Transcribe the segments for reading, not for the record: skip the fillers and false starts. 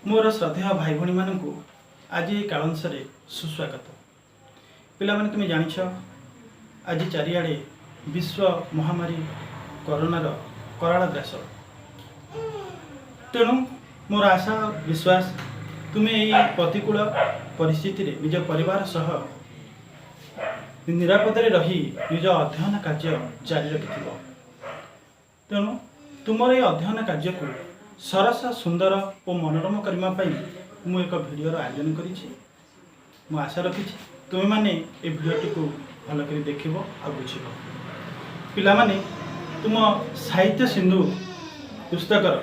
मोर श्रद्धेय भाई भणी मानू आज कालंश सुस्वागत। पिला माने तुम जानिछ आज चारिआडे विश्व महामारी कोरोनार कराल ग्रास। तेणु मोर आशा विश्वास तुम्हें यही प्रतिकूल परिस्थिति निज परिवार सह निरापद रही निज अध्ययन कार्य जारी रखि। तेणु तुम ये अध्ययन कार्य को सरस सुंदर और मनोरम करने मु एक भिडियोर आयोजन करी। आशा रखी तुम्हें माने ये भिडियोटी को भल कर देख आ बुझ पिला माने तुम साहित्य सिंधु पुस्तकर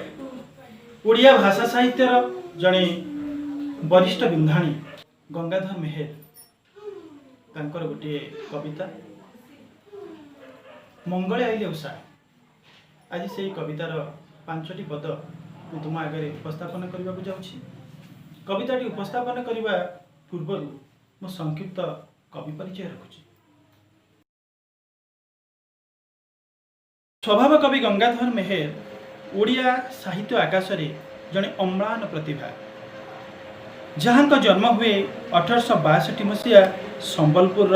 ओडिया भाषा साहित्यर जड़े वरिष्ठ विंधाणी गंगाधर मेहेर तांकर गोटे कविता मंगले आइले उषा। आज से कवितार 5टी पद मैं तुम आगे उपस्थापन करने को जाऊँगी। कविताटी उपस्थापन करने पूर्व मु संक्षिप्त कवि परिचय रखुची। स्वभाव कवि गंगाधर मेहेर ओडिया साहित्य आकाश रे जड़े अम्लान प्रतिभा, जहाँ जन्म हुए 1862 मसीहा संबलपुर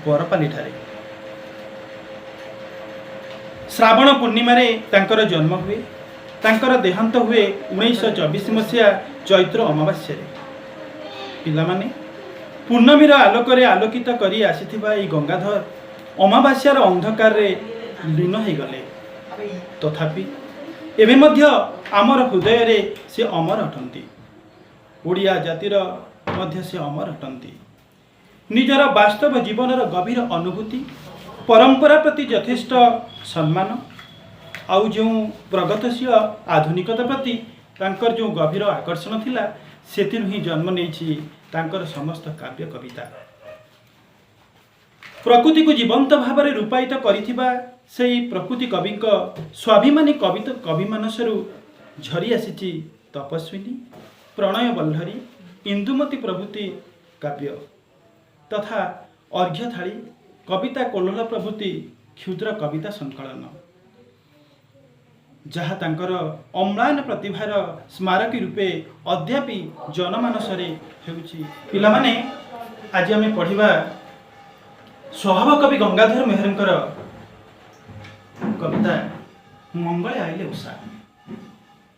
बरपाली ठारे। श्रावण पूर्णिमा तांकर जन्म हुए, तांकर देहांत हुए 1924 मसीहा चैत्र अमावास्या। पिला माने पूर्णमीर आलोक आलोकित करी आसीथिबा ई गंगाधर अमावास्यार अंधकार रे लीन हो गले। तथापि एवं मध्य आमर हृदय रे से अमर अटंती, ओडिया जातिर मध्य से अमर अटंती। निजर वास्तव जीवनर गभीर अनुभूति, परंपरा प्रति यथेष्ट सम्मान आउ जो प्रगतिशील आधुनिकता प्रति तांकर जो गभीर आकर्षण थिला सेतिरु ही जन्म नेछि तांकर समस्त काव्य कविता। प्रकृति को जीवंत भाव में रूपायित करिथिबा सेही प्रकृति कवि स्वाभिमानी कवि मानसरु झरी आसीछि तपस्विनी, प्रणय बल्लरी, इंदुमती प्रभृति काव्य तथा अर्घ्य थाली, कविता कोल्हल प्रभृति क्षुद्र कविता संकलन, जहाँ तांकर अम्लान प्रतिभार स्मारकी रूपे अद्यापि जनमानस हेउछि। पिला माने आज आमे पढ़िबा स्वभाव कवि गंगाधर मेहेरंकर कविता मंगले आइले उषा।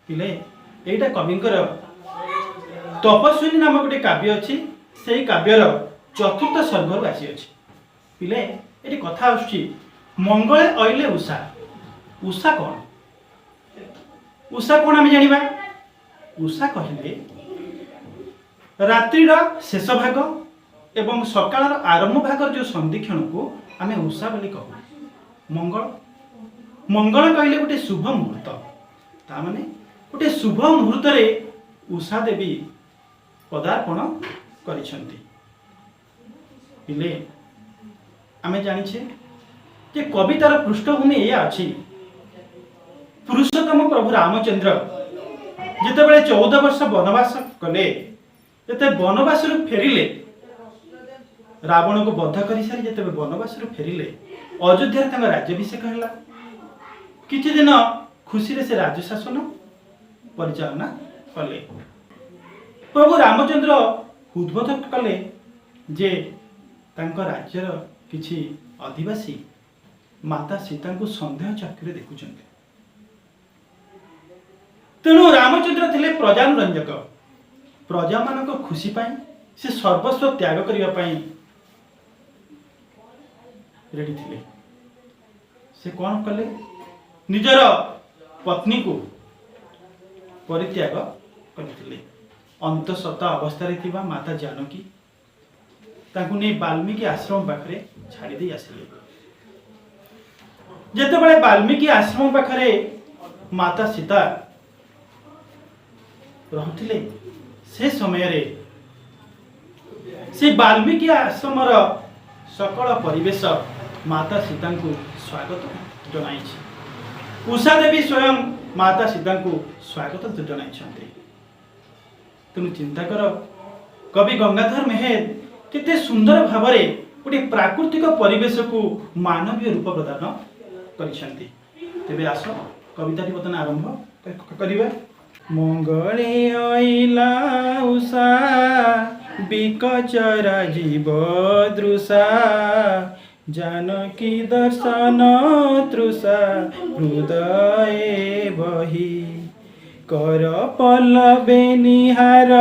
पिले एटा कविंकर तपस्विनी नामक गोटे काव्य अच्छी, से काव्यर 4th सर्गरु आसी अछि। पिले ये कथा आछि मंगले आइले उषा। उषा कौन? उषा कौन आम जाना? उषा कहले रात्रिर शेष भाग एवं सकाळर आरंभ भाग जो संधिक्षण को आम उषा बोली कहू। मंगल मंगल कहले गोटे शुभ मुहूर्त, ता माने गोटे शुभ मुहूर्त रे उषा देवी पदार्पण करिसेंती। पिले आमे जानिछे जे कवितार पृष्ठभूमि या अछि। पुरुषोत्तम प्रभु रामचंद्र जितेबाला 14 वर्ष वनवास कले, जते वनवास फेरिले, रावण को बध कर सारी जिते वनवास फेरिले, अयोध्या राज्याभिषेक है। किछि दिन खुशी रे से राज्य शासन परिचालना कले। प्रभु रामचंद्र उद्बोधन कले जे तांको राज्यर किछि आदिवासी माता सीता को संदेह चक्षुरे देखुचंते। तेणु रामचंद्र थिले प्रजानुरंजक, प्रजा मानक खुशी पाई से सर्वस्व त्याग करिया पाई रेडी थिले। से कौन कले? निजर पत्नी को परित्याग करथिले। अंतसत्ता अवस्था थिबा माता जानकी ताकू नहीं वाल्मीकि आश्रम पाखरे छाड़ी दे आसिले। जेतेबेले वाल्मीकि आश्रम पाखरे माता सीता रहथिले, से समय रे से वाल्मीकि आश्रम सकल परिवेश माता सीता को स्वागत जनाइछि। उषा देवी स्वयं माता सीता को स्वागत जनाइछन्ते। तेणु चिंता कर कवि गंगाधर मेहेर केते सुंदर भाव में गोटे प्राकृतिक परिवेश को मानवीय रूप प्रदान करिसेंती। तेबे आस कविताटी बर्तमान आरंभ करिबा। ମଙ୍ଗଳେ ଅଇଲା ଉଷା ବିକଚରା ଜୀବ ଦୃଶା जानकी दर्शन तृषा हृदये बही कर पल्लवे निहार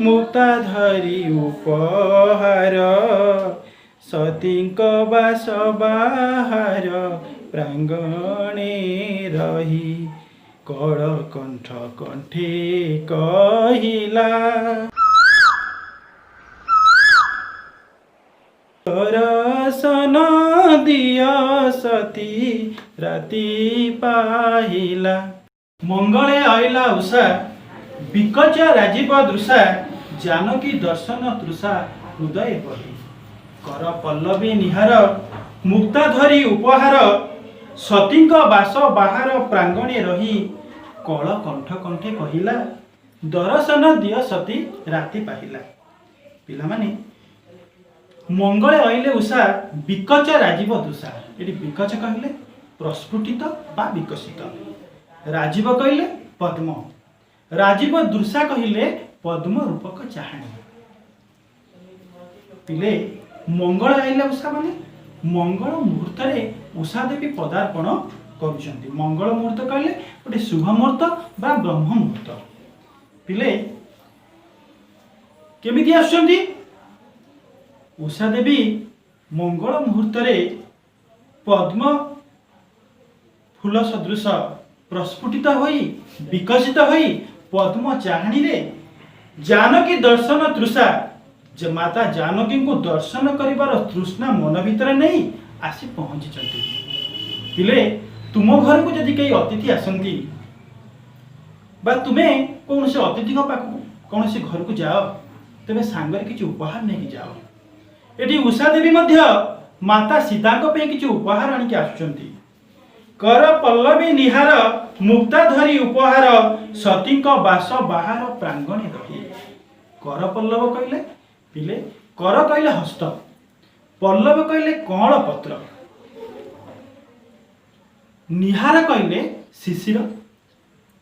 मुक्ता धरी उपहार सतींक बास बाहार प्रांगणे रही कळ कंठ कंठे कहिला दर्शन दिया सती राति पाहिला मंगले आइला उषा विकच राजीव दृशा जानकी दर्शन तृषा हृदय बही कर पल्लवी निहार मुक्ता धरी उपहार सतींक बास बाहार प्रांगणे रही कळ कंठ कंठे कहिला दर्शन दिय सती राति पाहिला पिला माने मंगले अइले उषा विकच राजीव दृशा ये विकच कहले प्रस्फुटित बा विकसित राजीव कहले पद्म राजीव दृशा कहले पद्म रूपक चाहणी पिले मंगल आइले उषा माने मंगल मुहूर्त रे उषा देवी पदार्पण करुछंती मंगल मुहूर्त कहले गोटे शुभ मुहूर्त बा ब्रह्म मुहूर्त पिले केमिति आछंती उषा देवी मंगल मुहूर्त रे पद्म फूल सदृश प्रस्फुटित होई विकसित होई पद्म चाहणी रे जानकी दर्शन तृषा जे माता जानकी को दर्शन करिवार तृष्णा मन भितर नहीं आसी पहुंची चंती पिले तुम घर को जदि कई अतिथि आसंती बा तुमे कौन से अतिथि को पाक कौन से घर को जाओ तबे सांगर किछि उपहार नहीं जाओ एटी उषा देवी मध्य माता सीता को पे किछि उपहार आनि के आछुचंती कर पल्लवी निहार मुक्ता धरी उपहार सतींक बास बाहार प्रांगणे रही कर पल्लव कहले पिले कर कहले हस्त पल्लव कहले कौल पत्र निहार कहले शिशिर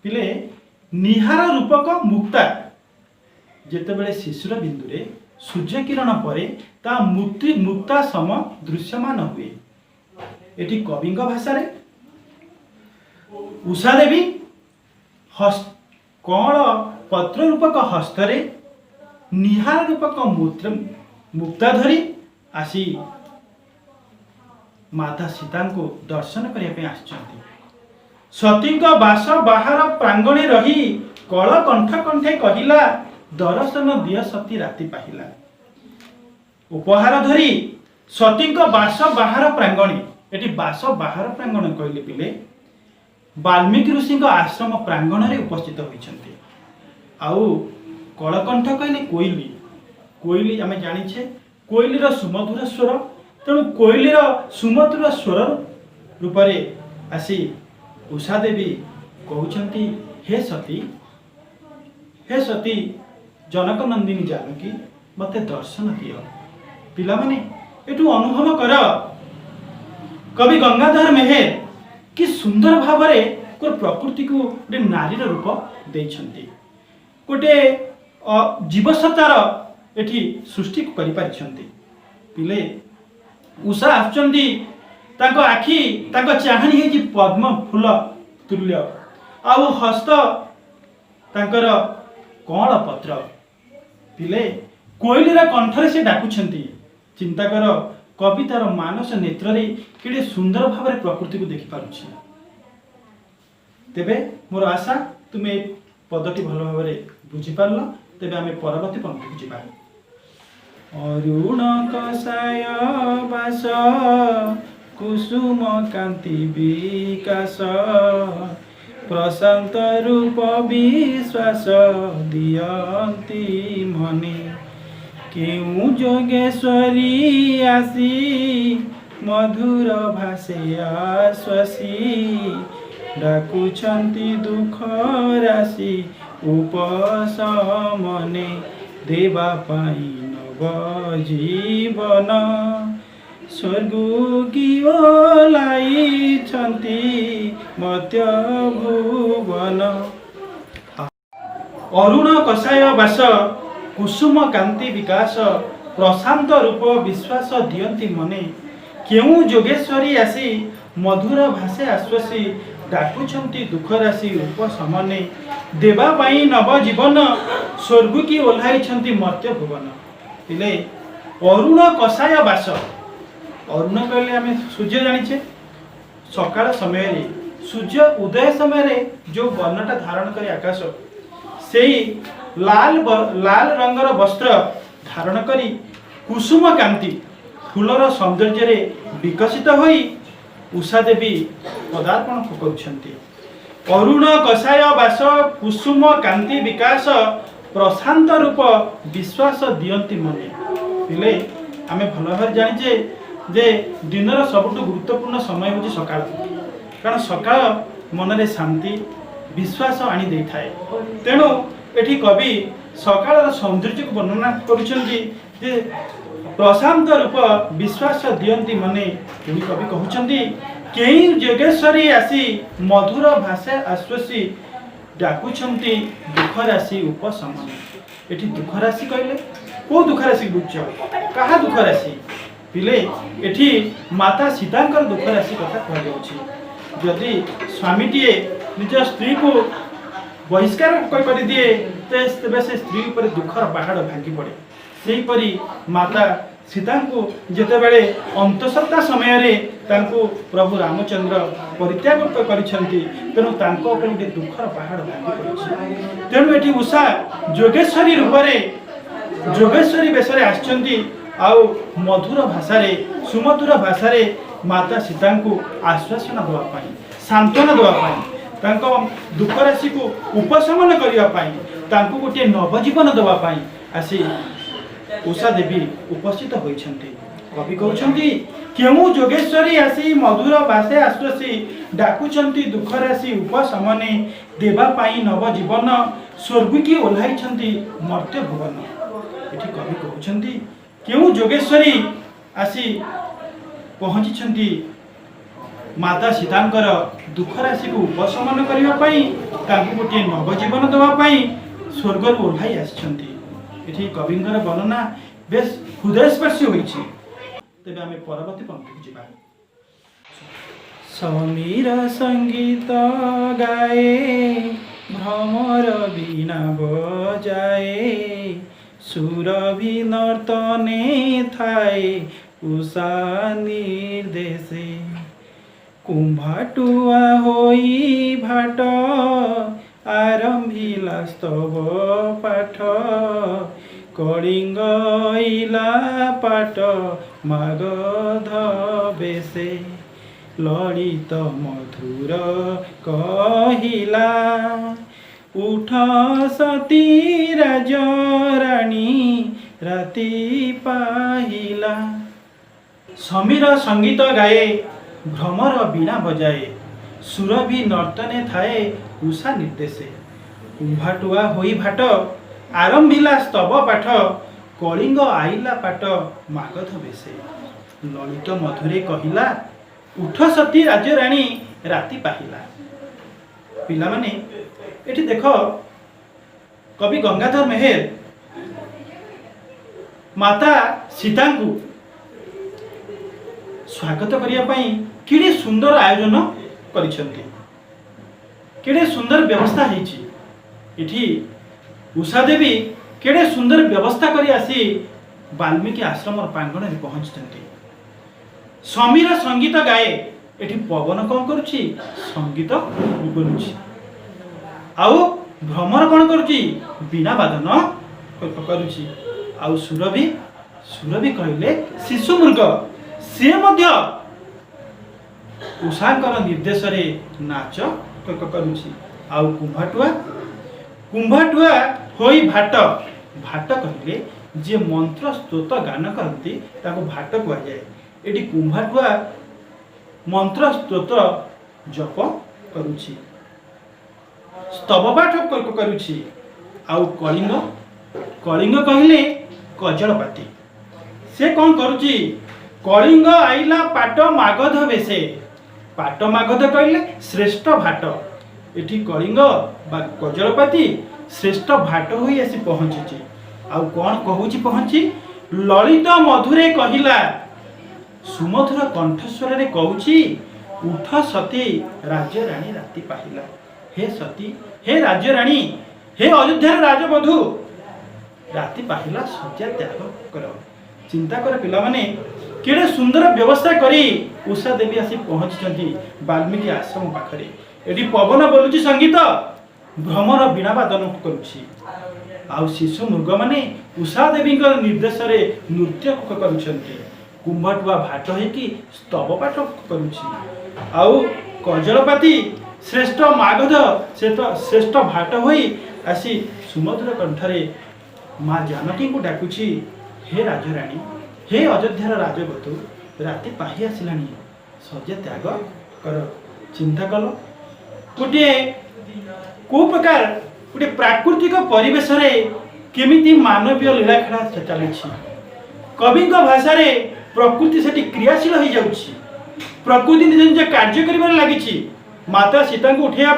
पिले निहार रूपक मुक्ता जेतेबेले शिशिर बिंदु रे सूर्य किरण परे ता मुक्ता सम दृश्यमान हुए एटी कविंग भाषा रे उषा देवी कौल पत्र रूपक हस्तरे निहार रूपक मुक्ता धरी आसी माता सीता को दर्शन करने आसचंती सतींक बास बाहार प्रांगणे रही कल कंठ कंठे कहिला दर्शन दिय सती राति पाहिला उपहार धरी सतींक बास बाहार प्रांगणे एटी बास बाहार प्रांगण कहले पिले वाल्मीकि ऋषि आश्रम प्रांगण रे उपस्थित होइछन्ते आउ कलकंठ कहले कोइली कोइली आमे जानिछे कोइलीर सुमधुर स्वर तेणु कोइलीर सुमधुर स्वर रूप रे आसी उषा देवी कहउछन्ती हे सती जनक नंदिनी जानकी मते दर्शन दियो पिला माने एटू अनुभव कर कवि गंगाधर मेहेर कि सुंदर भाव को प्रकृति को गोटे नारीर रूप देइछन्ती गोटे जीवसत्तार एठी सृष्टि करि पारिछन्ती पिले उषा आछन्ती ताको आखि ताको चाहणी हे पद्म फूल तुल्य आउ हस्त तांकर कौल पत्र पिले कोइलीर कंठरे से डाकुछन्ती चिंता कर कवितार मानस नेत्र रे केडे सुंदर भाव प्रकृति को देखि पारुछि तेबे मोर आशा तुमे पदटी भल भाव बुझी पारल तेबे आमे परवर्ती पंक्ति को जिबा अरुण कसाय बास कुसुम कांति विकास प्रशांत रूप विश्वास दियंती मने केउ जोगेश्वरी आसी मधुर भाषे आश्वासी डाकुछन्ति दुख राशि उपशमने देवा पाई नव जीवन स्वर्ग की ओलाई छन्ति मत्य भुवन अरुण कषाय बास कुसुम कांति विकास प्रशांत रूप विश्वास दियंती मने केउ जोगेश्वरी आसी मधुर भाषे आश्वसी डाकुछंती दुख राशि उपशमने देवा पाई नव जीवन स्वर्ग की ओह्लाइछंती मर्त्य भुवन इले अरुण कषाय बास अरुण कहले आम सूर्य जानिछे सकाळ समय सूर्य उदय समय जो वर्णटा धारण करे आकाश से लाल रंगर वस्त्र धारण करी कुसुम कांति फूलर सौंदर्य विकसित होई उषा देवी पदार्पण करुछंती अरुण कषाय बास कुसुम कांति विकास प्रशांत रूप विश्वास दियंती मने पिले आमे भल भाव जानिजे जे दिनर सबुठ गुरुत्वपूर्ण समय होची सकाळ कारण सकाळ मनरे शांति विश्वास आनी देई थाए तेणु एठी कवि सकाळर सौंदर्य को वर्णना करुछंती जे प्रशांत रूप विश्वास दियंती मने एही कवि कहउछंती केई जोगेश्वरी आसी मधुर भाषा आश्वसी डाकुछंती दुख राशि उपशमन एठी दुख राशि कहले को दुख राशि बुझ कहा दुख राशि पिले एठी माता सीतांकर दुख राशि कथा कह जाउछि जदि स्वामीटीए निज स्त्री को बहिष्कार कर दिए तेबे से स्त्री पर दुखर पहाड़ भांगी पड़े सेहीपरि माता सीता को जेतेबेले अंतसत्ता समय रे तांको प्रभु रामचंद्र परित्याग करिसेंती तेणु तांको ऊपर गोटे दुखर पहाड़ भांगी पड़े तेणु एठी उषा जोगेश्वरी रूप रे जोगेश्वरी बेशरे आछंती आउ मधुर भाषा रे सुमधुर भाषा रे माता सीता को आश्वासन देवा पाई सांत्वना देवा पाई तांको दुख राशि को उपशमन करने तांको गोटे नवजीवन देवा पाई आसी उषा देवी उपस्थित होइछंती कवि कहउछंती केउ जोगेश्वरी आसी मधुर भाषे आश्वसी डाकुछंती दुख राशि उपशमने देवा पाई नवजीवन स्वर्ग की ओह्लाइछंती मर्त्य भुवन एठी कवि कहउछंती केउ जोगेश्वरी आसी पहुंची माता सीतांकर दुख राशि को उपशमन करने गोटे नवजीवन देवाई स्वर्ग ओह्लाई आसी कविंकर वर्णना बेस हृदयस्पर्शी होइछि तेबे आमे परवर्ती पंक्ति जिबा समीर संगीत गाए भ्रमर वीणा बजाए सुरभि नर्तने थाए उषा निर्देशे कुंभाटुआ होई भाट आरंभिला स्तव पाठ कलिंग इला पाट मागध बेसे ललित मधुर कहिला उठ सती राजराणी राति पाहिला समीर संगीत गाए भ्रमर वीणा बजाए सुरभि नर्तने थाए उषा निर्देशे कुंभाटुआ होई भाट आरंभिला स्तव पाठ कलिंग आइला पाट मागध बेसे ललित मधुरे कहिला उठ सती राजराणी राति पाहिला पिला माने एठी देखो कवि गंगाधर मेहेर माता सीता को स्वागत करने कि सुंदर आयोजन केड़े सुंदर व्यवस्था होती उषा देवी केड़े सुंदर व्यवस्था करी आसी वाल्मीकि आश्रम प्रांगण में पहुंचते समीर संगीत गाए एठी पवन कौन करुछि संगीत बोलुछि आउ भ्रमर कौन करुछि बीना वादन करुछि आउ सुरभि सुरभि कहले शिशु मृग से मध्य उषाकर निर्देश रे नाच करुछि आउ कुंभाटुआ कुंभाटुआ होई भाट भाट कहले जे मंत्र स्तोत्र गान करती ताको भाट कह जाए एटी कुंभाटुआ मंत्र स्तोत्र जप करुछि स्तव पाठ करुछि आउ कलिंग कलिंग कहले कजलपाती से कौन करुछि कलिंग आइला पाट मागध बेसे पाट मागध कहले श्रेष्ठ भाट एठी कलिंग बा कजलपाती श्रेष्ठ भाट होई आसी पहुँची। आउ कौन कहूची पहुँची ललित मधुरे कहिला सुमधुर कंठस्वर रे कहूची उठ सती राज्य रानी राति पाहिला। हे सती हे राज्य रानी हे अयोध्यार राजबधू राति पाहिला शଯ୍ୟା त्याग कर। चिंता कर पिला माने केड़े सुंदर व्यवस्था करी उषा देवी आसी पहुँची वाल्मीकि आश्रम पाखरे। एटी पवन बोलुची संगीत भ्रमर बीणा वादन करुछि आउ शिशु मृग माने उषा देवी निर्देश रे नृत्य करुछंती। कुंभटुआ भाट होइकी स्तव पाठ करुछि आउ कजलपाती श्रेष्ठ मागध श्रेष्ठ भाट होई आसी सुमधुर कंठरे माँ जानकी को डाकुछि हे राजराणी हे अयोध्यार राजवधू राति पाहि आसिलानी शଯ୍ୟା त्याग कर। चिंता कल गोटे को प्रकार गोटे प्राकृतिक परिवेश रे केमिति मानवीय लीला खेला चली। कवि भाषा रे प्रकृति से क्रियाशील हो जाउछि। प्रकृति निज निज कार्य करिबार लागिछि। माता सीता को उठेया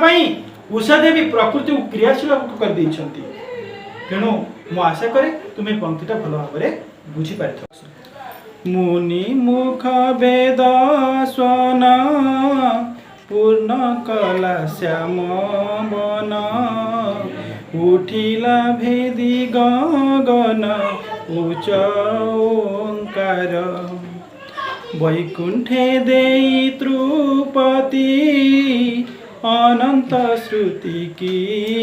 उषा देवी प्रकृति को क्रियाशील कर देइछंती। तेणु मु आशा करे तुम्हें पंक्तिटा भल भाव बुझी पारिथ। मुनि मुख वेद स्वन पूर्ण कला श्याम बन उठिला भेदी गगन उच्च ओंकार वैकुंठे देई त्रुपति अनंत श्रुति की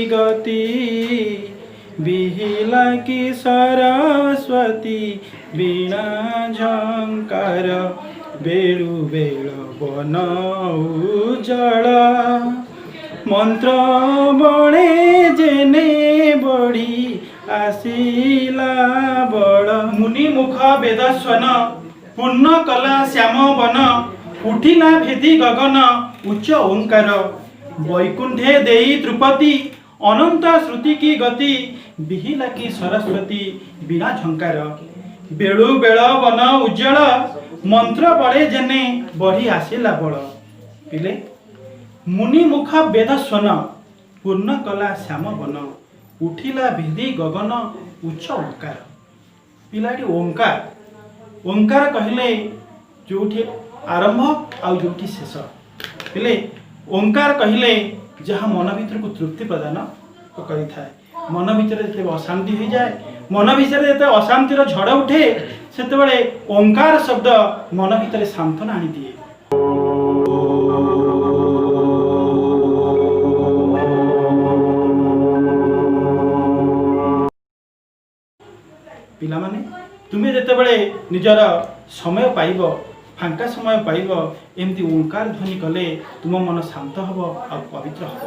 गति बिहिला की सरस्वती वीणा झंकार बेलु बेल बन उजळ मंत्र बणे जेने बढ़ी आसिला बड़। मुनि मुख वेद स्वन पूर्ण कला श्याम बन उठिला भेदी गगन उच्च ओंकार वैकुंठे देई त्रुपति अनंत श्रुति की गति बिहिला की सरस्वती वीणा झंकार बेलु बेल बन उज्जवल मंत्र बड़े जेने बढ़ी आसिला बड़। पिले मुनि मुख वेद स्वन पूर्ण कला श्याम बन उठिला भेदी गगन उच्च ओंकार। पिलाटी ओंकार ओंकार कहले जोठी आरंभ आउ जोठी शेष। पिले ओंकार कहले जहाँ मन भीतर को तृप्ति प्रदान करि थाए। मन भीतर जते अशांति हो जाए मन भीतर जते अशांतिर झड़ उठे सेते बेले ओंकार शब्द मन भीतर सांत्वना आनी दिए। पिला माने तुम्हें जते बेले निजर समय पाइब फांका समय पाइब एमती ओंकार ध्वनि कले तुम मन शांत हब आ पवित्र हब।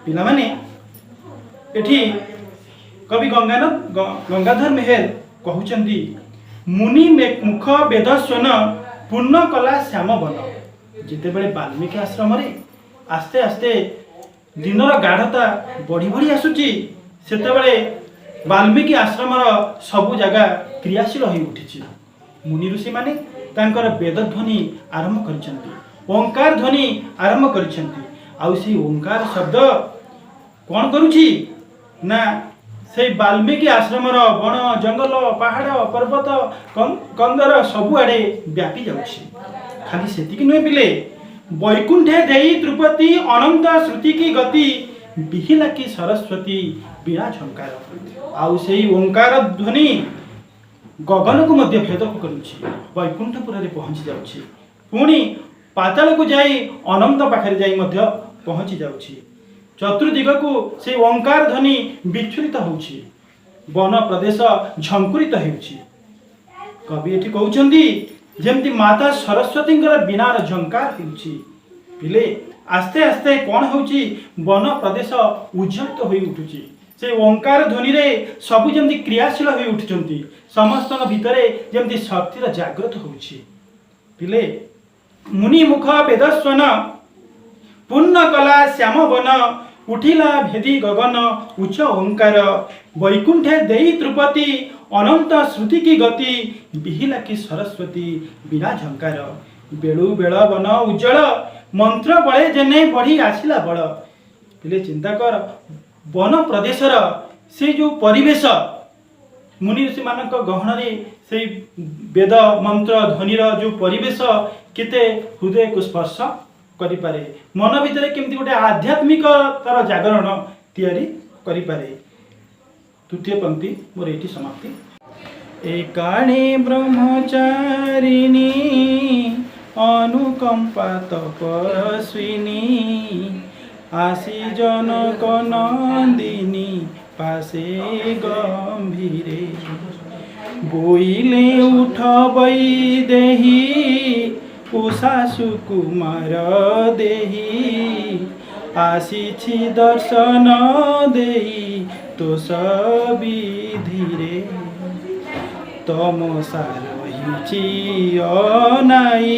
पिला माने एठी कवि गंगाधर मेहर कहउचंदी मुनि मुख वेद स्वन पूर्ण कला श्याम बन। जिते बेले वाल्मीकि आश्रम रे आस्ते आस्ते दिनर गाढ़ता बढ़ी बढ़ी आसुची सेते बेले वाल्मीकि आश्रम सबु जगह क्रियाशील हो उठी। मुनि ऋषि माने तांकर वेद ध्वनि आरंभ करिसेंती ओंकार ध्वनि आरंभ करिसेंती। आउ से ओंकार शब्द कौन करुछि ना से वाल्मीकि आश्रम बण जंगल पहाड़ पर्वत कंदर सबुआड़े व्यापी जाउछि। खाली सेतिक नुहे पिले वैकुंठे देई त्रुपति अनंत श्रुति की गति बिहिला की सरस्वती वीणा झंकार। आउ से ओंकार ध्वनि गगन को मध्य भेद करुछि वैकुंठपुर पहुँची जाउछि पुणी पाताल को जाई अनंत पाखरे जाई मध्य पहुँची जाउछि। चतुर्दिग को से ओंकार ध्वनि विच्छुरित होउछि वन प्रदेश झंकुरित होउछि। कवि एठी कहउछंदी जेमती माता सरस्वती बीनार झंकार होउछि। पिले आस्ते आस्ते कौन होउछि वन प्रदेश उज्जवलित होई उठुछि। से ओंकार ध्वनि रे सबु जेमती क्रियाशील होई उठुछंती समस्त भितरे जेमती शक्तिर जागृत होउछि। पिले मुनि मुख वेद स्वन पूर्ण कला श्याम वन उठिला भेदी गगन उच्च ओंकार वैकुंठे देई त्रुपति अनंत श्रुति की गति बिहिला की सरस्वती वीणा झंकार बेलु बेल बन उज्जवल मंत्र बड़े जेने बढ़ी आसिला बड़। पिले चिंता कर वन प्रदेशर से जो परिवेश मुनि ऋषि मानक गहन से वेद मंत्र ध्वनिर जो परिवेश केते हृदय को स्पर्श करि पारे, मन भितर केमती गोटे आध्यात्मिक तार जागरण तैयारी करि पारे। तृतीय पंक्ति मोर एठी समाप्ति। एकाणे ब्रह्मचारिणी अनुकंपा तपस्विनी आसी जनक नंदिनी पासे गंभीरे बोइले उठ वैदेही उषा सुकुमार देही आसीछि दर्शन देई तो विधिरे तमसा रहिछि अनाई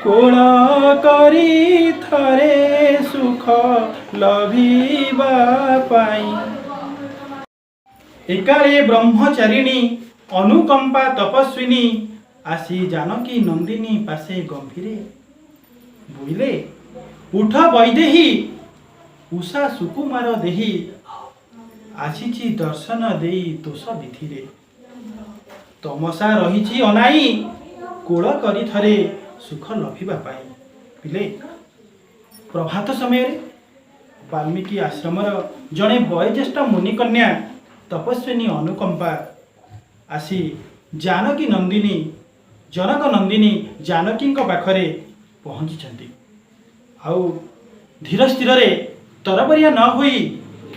कोण करी थरे सुख लभिबा पाई। एकाले ब्रह्मचारिणी अनुकंपा तपस्विनी आसी जानकी नंदिनी पासे गंभीरे बोइले उठ वैदेही उषा सुकुमार देही आसीछि दर्शन देई तोष विधिरे तमसा रहिछि अनाई कोल करी थरे सुख लभिबा पाई। पिले प्रभात समय वाल्मीकि आश्रमर जड़े वयोज्येष्ठ मुनिकन्या तपस्विनी अनुकंपा आसी जानकी नंदिनी जनक नंदिनी जानकी पाखरे पहुँची आउ धीर स्थिर तरबरिया न होई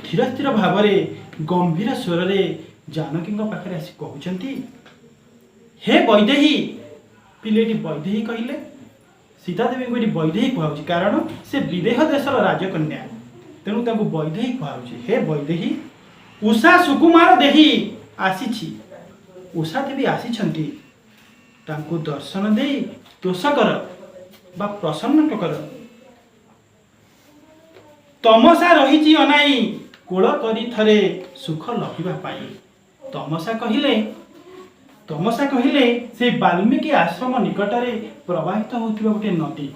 धीर स्थिर भाव गंभीर स्वर जानकी पाखरे आसी कहउछंती हे वैदेही। पिलेटी वैदेही कहले सीता देवी को वैदेही कहउछि कारण से विदेह देशर राजकन्या तेणु ताकू वैदेही कहउछि। हे वैदेही उषा सुकुमार देही आसीछि उषा देवी आसीछंती तांकू दर्शन देई तोष कर बा प्रसन्न कर तमसा रहिछि अनाई कोल करी थरे सुख लभिबा पाई। तमसा कहिले से वाल्मीकि आश्रम निकटरे प्रवाहित होउथिबा गोटे नदी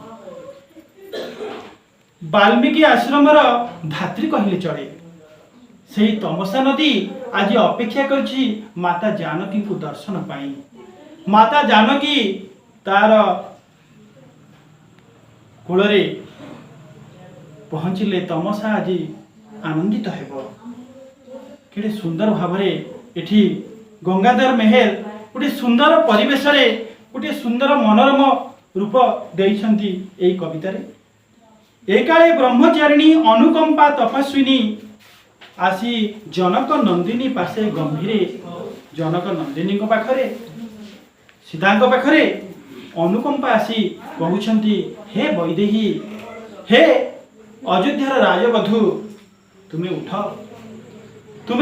वाल्मीकि आश्रमर धात्री कहले चले। से तमसा नदी आज अपेक्षा करछि माता जानकी को दर्शन पाई। माता जानकी तार कूलरे पहुँचले तमसा आज आनंदित हेब। केड़े सुंदर भावरे एठी गंगाधर मेहेर गोटे सुंदर परिवेश गोटे सुंदर मनोरम रूप देइछंती एई कवितारे। एकाले ब्रह्मचारिणी अनुकंपा तपस्विनी आसी जनक नंदिनी पासे गंभीरे जनक नंदिनी पाखरे सीता पाखरे अनुकंपा आसी कहउछंती हे वैदेही हे अयोध्यार राजवधू तुम्हें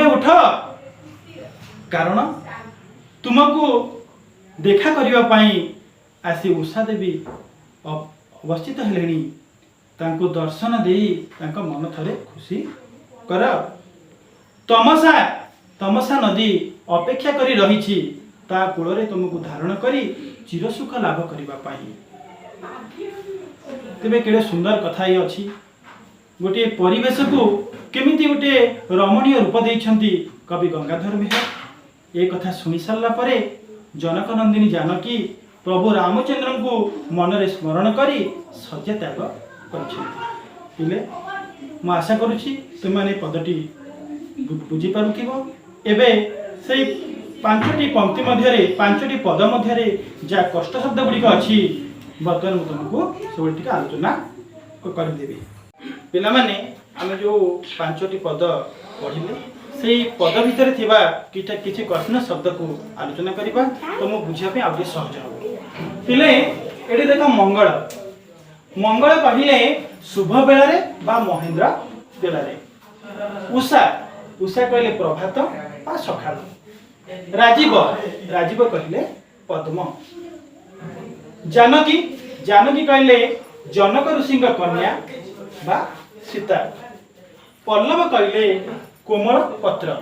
उठ कारण तुमको देखा करिवा पाई आसी उषा देवी अवस्थित हेलेनी तांको दर्शन देई तांको मन थरे खुशी कर। तमसा नदी अपेक्षा करी रहिछि ता कूलरे तुमको धारण करी चिरसुख लाभ करिवा पाई। तेबे केड़े सुंदर कथा ये अछि गोटे परिवेश को केमिति गोटे रमणीय रूप देइछंती कवि गंगाधर मेहर। ये कथा सुनी सारा परे जनक नंदिनी जानकी प्रभु रामचंद्र को मनरे स्मरण करी शଯ୍ୟା त्याग करिले। मु आशा करुछि तुमने पदटी बुझी पारुथिबो। एबे से पांचटी पंक्ति मध्यरे पांचटी पद मध्यरे जा कष्ट शब्द गुड़िक अच्छी बर्तमान मुझे तुमको सब टी आलोचना करदेवी। पिला माने आम जो पांचटी पद पढ़िले से पद भितर थिबा किछि कठिन शब्द को आलोचना करिबा तो मु बुझिया पे आउटे सहज हो। पिले एडी देख मंगल मंगल कहिले शुभ बेलारे बा महेंद्र बेलारे। उषा उषा कहले प्रभात बा सकाळ। राजीव राजीव कहले पद्म। जानकी जानकी कहले जनक ऋषि कन्या बा सीता। पल्लव कहले कोमल पत्र।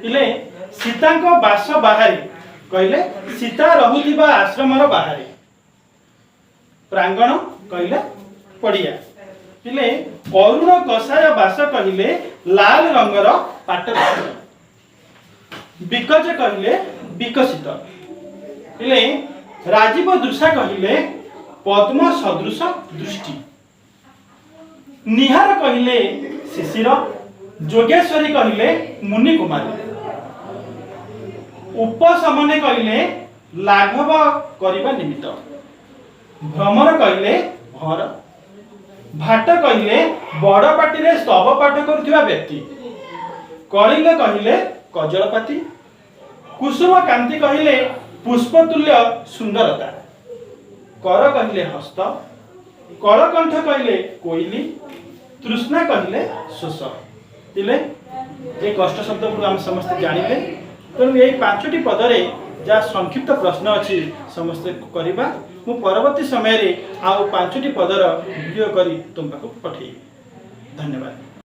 इले सीता बास बाहरी कहले सीता रहुथिबा आश्रमर बाहरी। प्रांगण कहले पड़िया। ପିଲେ ଅରୁଣ କଷାୟ ବାସ କହିଲେ ଲାଲ ରଙ୍ଗର ପାଟ ଦେଖିଲ। ବିକଜ କହିଲେ ବିକଶିତ। ପିଲେ ରାଜୀବ ଦୃଶା କହିଲେ ପଦ୍ମ ସଦୃଶ ଦୃଷ୍ଟି। ନିହାର କହିଲେ ଶିଶିର। ଯୋଗେଶ୍ୱରୀ କହିଲେ ମୁନି କୁମାରୀ। ଉପଶମନେ କହିଲେ ଲାଘବ କରିବା ନିମିତ୍ତ। ଭ୍ରମର କହିଲେ ଭର। ଭାଟ କହିଲେ ବଡ଼ ପାଟିରେ ସ୍ତବ ପାଠ କରୁଥିବା ବ୍ୟକ୍ତି। କଳିଙ୍ଗ କହିଲେ କଜଳପାତି। କୁସୁମ କାନ୍ତି କହିଲେ ପୁଷ୍ପତୁଲ୍ୟ ସୁନ୍ଦରତା। କର କହିଲେ ହସ୍ତ। କଳକଣ୍ଠ କହିଲେ କୋଇଲି। ତୃଷ୍ଣା କହିଲେ ଶୋଷ। ପିଲେ ଏ କଷ୍ଟ ଶବ୍ଦ ଗୁଡିକ ଆମେ ସମସ୍ତେ ଜାଣିଲେ। ତେଣୁ ଏଇ 5ଟି ପଦରେ ଯାହା ସଂକ୍ଷିପ୍ତ ପ୍ରଶ୍ନ ଅଛି ସମସ୍ତେ କରିବା। ମୁଁ ପରବର୍ତ୍ତୀ ସମୟରେ ଆଉ 5ଟି ପଦର ଭିଡ଼ିଓ କରି ତୁମ ପାଖକୁ ପଠେଇବି। ଧନ୍ୟବାଦ।